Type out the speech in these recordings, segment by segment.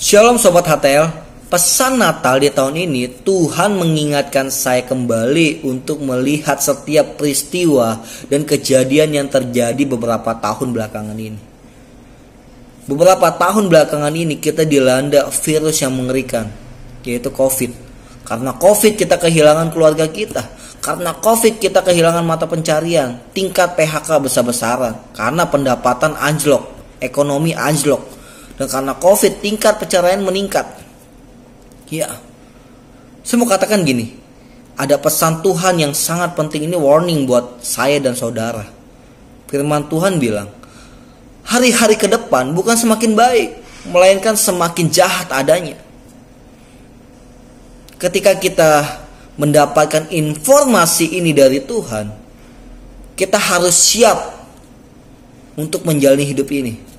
Shalom Sobat HTL. Pesan Natal di tahun ini, Tuhan mengingatkan saya kembali untuk melihat setiap peristiwa dan kejadian yang terjadi beberapa tahun belakangan ini. Beberapa tahun belakangan ini kita dilanda virus yang mengerikan, yaitu COVID. Karena COVID kita kehilangan keluarga kita. Karena COVID kita kehilangan mata pencarian. Tingkat PHK besar-besaran. Karena pendapatan anjlok, ekonomi anjlok. Dan karena COVID tingkat perceraian meningkat. Ya, saya mau katakan gini, ada pesan Tuhan yang sangat penting, ini warning buat saya dan saudara. Firman Tuhan bilang, hari-hari ke depan bukan semakin baik, melainkan semakin jahat adanya. Ketika kita mendapatkan informasi ini dari Tuhan, kita harus siap untuk menjalani hidup ini.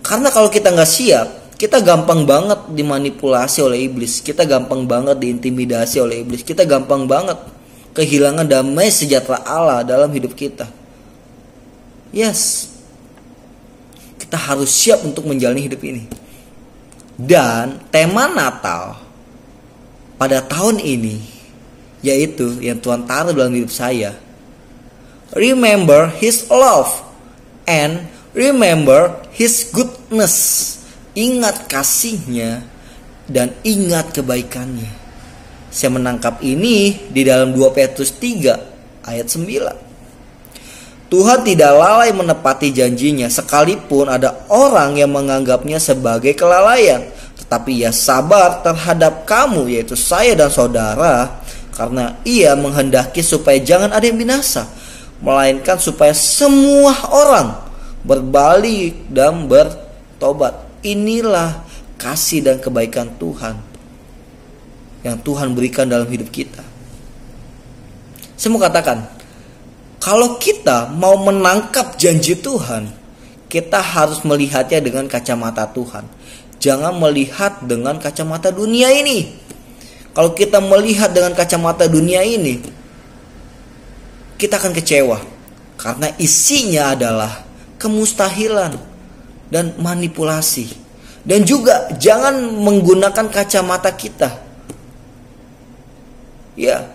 Karena kalau kita nggak siap, kita gampang banget dimanipulasi oleh iblis. Kita gampang banget diintimidasi oleh iblis. Kita gampang banget kehilangan damai sejahtera Allah dalam hidup kita. Yes, kita harus siap untuk menjalani hidup ini. Dan tema Natal pada tahun ini, yaitu yang Tuhan taruh dalam hidup saya, remember His love and remember His goodness. Ingat kasihnya dan ingat kebaikannya. Saya menangkap ini di dalam 2 Petrus 3 ayat 9. Tuhan tidak lalai menepati janjinya, sekalipun ada orang yang menganggapnya sebagai kelalaian. Tetapi Ia sabar terhadap kamu, yaitu saya dan saudara, karena Ia menghendaki supaya jangan ada yang binasa, melainkan supaya semua orang berbalik dan bertobat. Inilah kasih dan kebaikan Tuhan yang Tuhan berikan dalam hidup kita. Saya mau katakan, kalau kita mau menangkap janji Tuhan, kita harus melihatnya dengan kacamata Tuhan. Jangan melihat dengan kacamata dunia ini. Kalau kita melihat dengan kacamata dunia ini, kita akan kecewa. Karena isinya adalah kemustahilan dan manipulasi. Dan juga jangan menggunakan kacamata kita. Ya,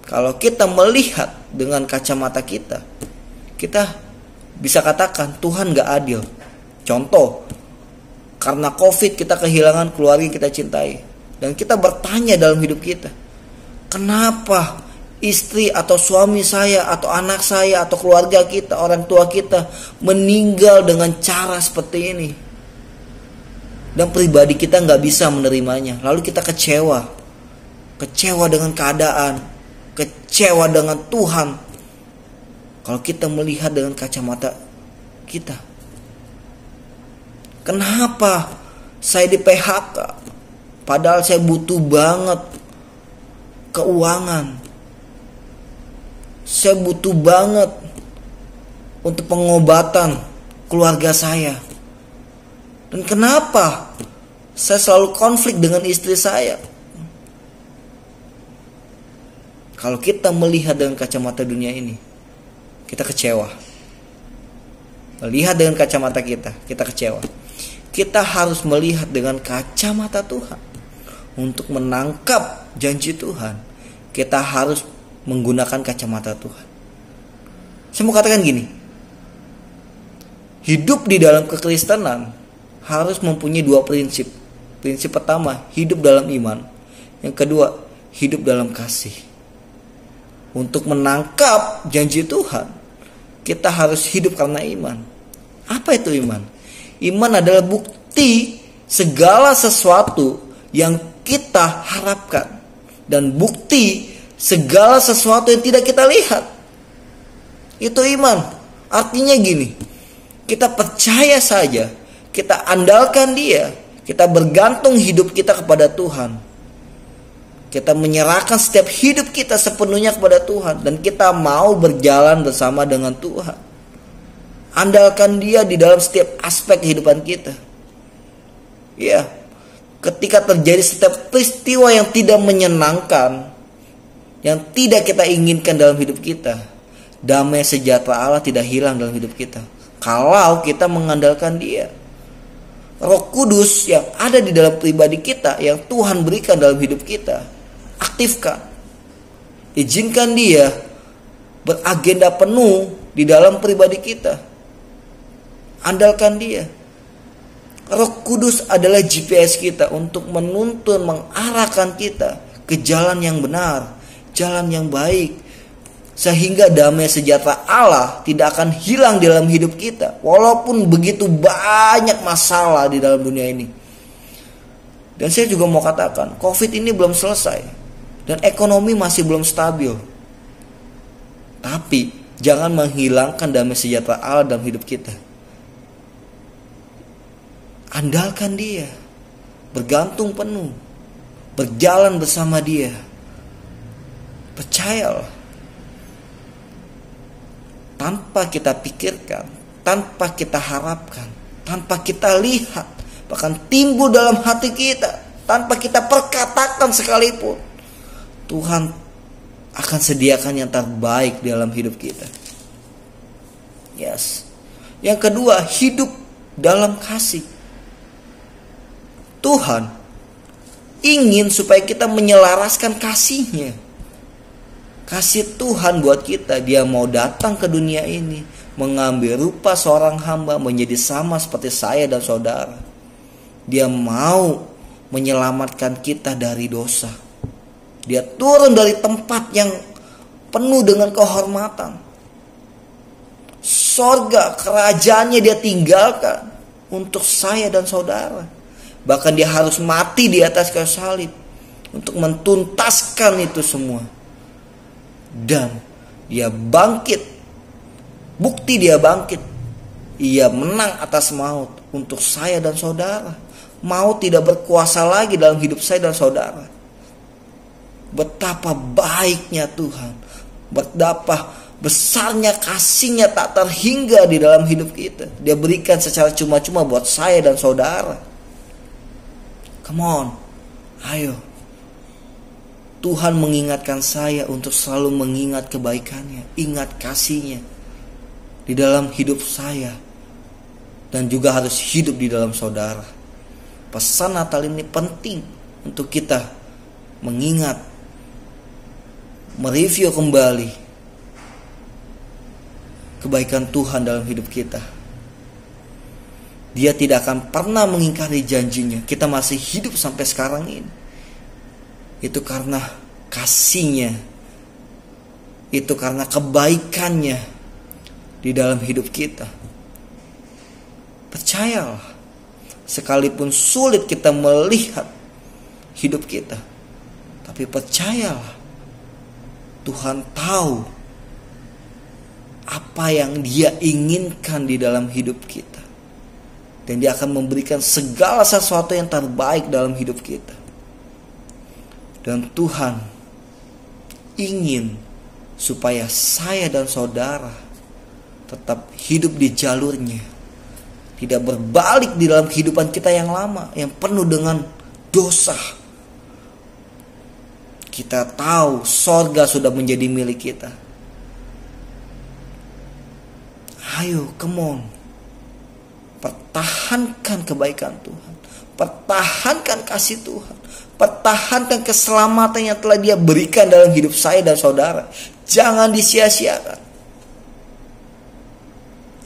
kalau kita melihat dengan kacamata kita, kita bisa katakan Tuhan gak adil. Contoh, karena COVID kita kehilangan keluarga yang kita cintai. Dan kita bertanya dalam hidup kita, kenapa istri atau suami saya atau anak saya atau keluarga kita, orang tua kita meninggal dengan cara seperti ini? Dan pribadi kita gak bisa menerimanya. Lalu kita kecewa. Kecewa dengan keadaan, kecewa dengan Tuhan. Kalau kita melihat dengan kacamata kita, kenapa saya di PHK padahal saya butuh banget keuangan, saya butuh banget untuk pengobatan keluarga saya. Dan kenapa saya selalu konflik dengan istri saya? Kalau kita melihat dengan kacamata dunia ini, kita kecewa. Melihat dengan kacamata kita, kita kecewa. Kita harus melihat dengan kacamata Tuhan. Untuk menangkap janji Tuhan, kita harus menggunakan kacamata Tuhan. Saya mau katakan gini, hidup di dalam kekristenan harus mempunyai 2 prinsip. Prinsip pertama, hidup dalam iman. Yang kedua, hidup dalam kasih. Untuk menangkap janji Tuhan, kita harus hidup karena iman. Apa itu iman? Iman adalah bukti segala sesuatu yang kita harapkan. Dan bukti segala sesuatu yang tidak kita lihat. Itu iman. Artinya gini, kita percaya saja, kita andalkan Dia, kita bergantung hidup kita kepada Tuhan. Kita menyerahkan setiap hidup kita sepenuhnya kepada Tuhan. Dan kita mau berjalan bersama dengan Tuhan. Andalkan Dia di dalam setiap aspek kehidupan kita. Ya, ketika terjadi setiap peristiwa yang tidak menyenangkan, yang tidak kita inginkan dalam hidup kita, damai sejahtera Allah tidak hilang dalam hidup kita. Kalau kita mengandalkan Dia. Roh Kudus yang ada di dalam pribadi kita, yang Tuhan berikan dalam hidup kita, aktifkan. Izinkan dia beragenda penuh di dalam pribadi kita. Andalkan dia. Roh Kudus adalah GPS kita untuk menuntun, mengarahkan kita ke jalan yang benar, jalan yang baik. Sehingga damai sejahtera Allah tidak akan hilang di dalam hidup kita. Walaupun begitu banyak masalah di dalam dunia ini. Dan saya juga mau katakan, COVID ini belum selesai. Dan ekonomi masih belum stabil. Tapi jangan menghilangkan damai sejahtera Allah dalam hidup kita. Andalkan dia. Bergantung penuh. Berjalan bersama dia. Percayalah. Tanpa kita pikirkan, tanpa kita harapkan, tanpa kita lihat, bahkan timbul dalam hati kita, tanpa kita perkatakan sekalipun, Tuhan akan sediakan yang terbaik dalam hidup kita. Yes. Yang kedua, hidup dalam kasih. Tuhan ingin supaya kita menyelaraskan kasih-Nya. Kasih Tuhan buat kita, dia mau datang ke dunia ini, mengambil rupa seorang hamba, menjadi sama seperti saya dan saudara. Dia mau menyelamatkan kita dari dosa. Dia turun dari tempat yang penuh dengan kehormatan. Sorga, kerajaannya dia tinggalkan untuk saya dan saudara. Bahkan dia harus mati di atas kayu salib untuk mentuntaskan itu semua. Dan dia bangkit. Bukti dia bangkit. Ia menang atas maut untuk saya dan saudara. Maut tidak berkuasa lagi dalam hidup saya dan saudara. Betapa baiknya Tuhan. Betapa besarnya kasih-Nya tak terhingga di dalam hidup kita. Dia berikan secara cuma-cuma buat saya dan saudara. Come on. Ayo. Tuhan mengingatkan saya untuk selalu mengingat kebaikan-Nya, ingat kasih-Nya di dalam hidup saya dan juga harus hidup di dalam saudara. Pesan Natal ini penting untuk kita mengingat, mereview kembali kebaikan Tuhan dalam hidup kita. Dia tidak akan pernah mengingkari janjinya. Kita masih hidup sampai sekarang ini. Itu karena kasih-Nya. Itu karena kebaikan-Nya di dalam hidup kita. Percayalah. Sekalipun sulit kita melihat hidup kita, tapi percayalah, Tuhan tahu apa yang Dia inginkan di dalam hidup kita. Dan Dia akan memberikan segala sesuatu yang terbaik dalam hidup kita. Dan Tuhan ingin supaya saya dan saudara tetap hidup di jalur-Nya. Tidak berbalik di dalam kehidupan kita yang lama, yang penuh dengan dosa. Kita tahu sorga sudah menjadi milik kita. Ayo, come on. Pertahankan kebaikan Tuhan. Pertahankan kasih Tuhan. Pertahankan keselamatan yang telah Dia berikan dalam hidup saya dan saudara. Jangan disia-siakan.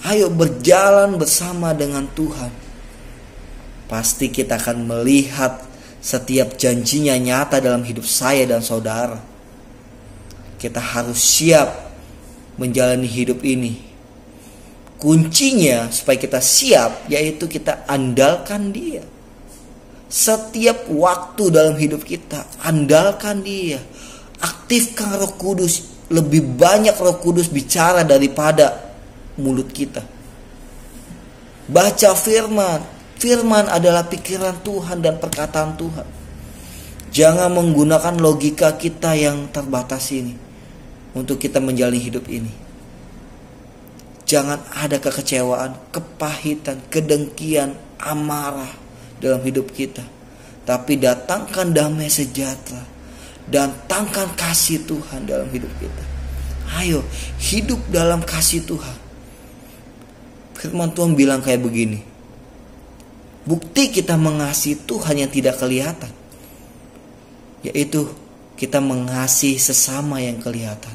Ayo berjalan bersama dengan Tuhan. Pasti kita akan melihat setiap janji-Nya nyata dalam hidup saya dan saudara. Kita harus siap menjalani hidup ini. Kuncinya supaya kita siap, yaitu kita andalkan Dia. Setiap waktu dalam hidup kita, andalkan Dia. Aktifkan Roh Kudus. Lebih banyak Roh Kudus bicara daripada mulut kita. Baca firman. Firman adalah pikiran Tuhan dan perkataan Tuhan. Jangan menggunakan logika kita yang terbatas ini untuk kita menjalani hidup ini. Jangan ada kekecewaan, kepahitan, kedengkian, amarah dalam hidup kita. Tapi datangkan damai sejahtera. Datangkan kasih Tuhan dalam hidup kita. Ayo hidup dalam kasih Tuhan. Firman Tuhan bilang kayak begini. bukti kita mengasihi Tuhan yang tidak kelihatan, yaitu kita mengasihi sesama yang kelihatan.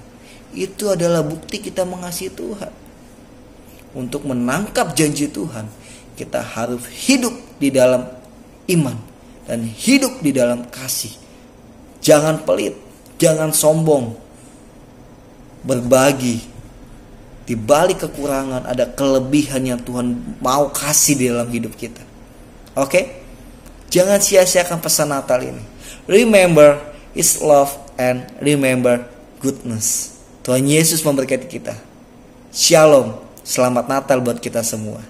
Itu adalah bukti kita mengasihi Tuhan. Untuk menangkap janji Tuhan, kita harus hidup di dalam iman dan hidup di dalam kasih. Jangan pelit, jangan sombong. Berbagi. Di balik kekurangan ada kelebihan yang Tuhan mau kasih di dalam hidup kita. Oke? Jangan sia-siakan pesan Natal ini. Remember His love and remember goodness. Tuhan Yesus memberkati kita. Shalom. Selamat Natal buat kita semua.